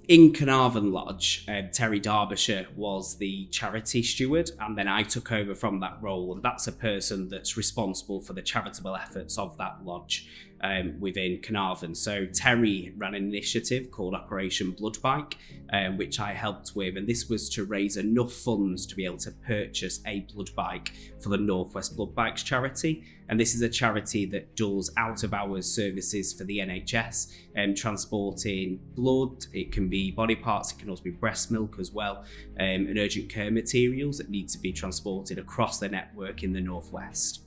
in Carnarvon Lodge, Terry Derbyshire was the charity steward, and then I took over from that role, and that's a person that's responsible for the charitable efforts of that lodge within Carnarvon. So Terry ran an initiative called Operation Blood Bike, which I helped with, and this was to raise enough funds to be able to purchase a blood bike for the North West Blood Bikes charity. And this is a charity that does out-of-hours services for the NHS, transporting blood. It can be body parts, it can also be breast milk as well, and urgent care materials that need to be transported across the network in the North West.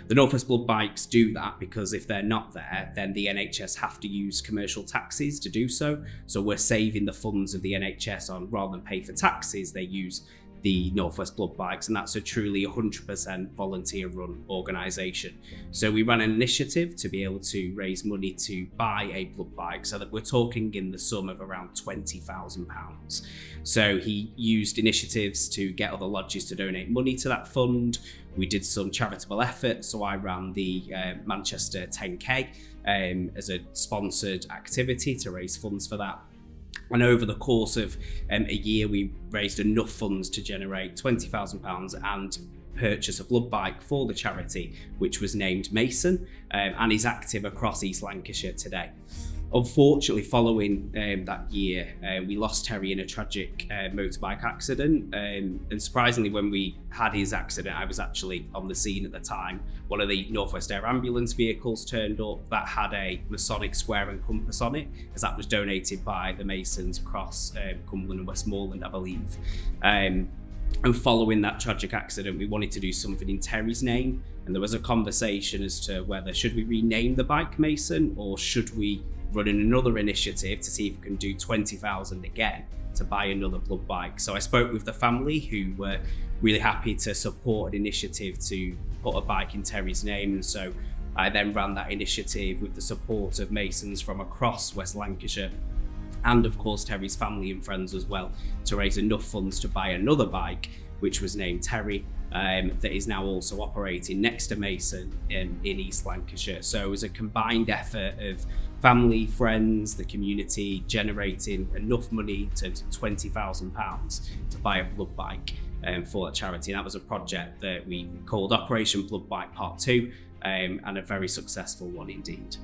The North West Blood Bikes do that because if they're not there, then the NHS have to use commercial taxis to do so. So we're saving the funds of the NHS on, rather than pay for taxis, they use the North West Blood Bikes, and that's a truly 100% volunteer run organisation. So we ran an initiative to be able to raise money to buy a blood bike, so that we're talking in the sum of around £20,000. So he used initiatives to get other lodges to donate money to that fund. We did some charitable efforts, so I ran the Manchester 10K as a sponsored activity to raise funds for that. And over the course of a year, we raised enough funds to generate £20,000 and purchase a blood bike for the charity, which was named Mason, and is active across East Lancashire today. Unfortunately, following that year, we lost Terry in a tragic motorbike accident. And surprisingly, when we had his accident, I was actually on the scene at the time. One of the North West Air ambulance vehicles turned up that had a Masonic square and compass on it, as that was donated by the Masons across Cumberland and Westmoreland, I believe. And following that tragic accident, we wanted to do something in Terry's name. And there was a conversation as to whether should we rename the bike Mason, or should we running another initiative to see if we can do 20,000 again to buy another blood bike. So I spoke with the family, who were really happy to support an initiative to put a bike in Terry's name. And so I then ran that initiative with the support of Masons from across West Lancashire, and of course Terry's family and friends as well, to raise enough funds to buy another bike, which was named Terry, that is now also operating next to Mason in East Lancashire. So it was a combined effort of family, friends, the community, generating enough money in terms of £20,000 to buy a blood bike for that charity. And that was a project that we called Operation Blood Bike Part 2, and a very successful one indeed.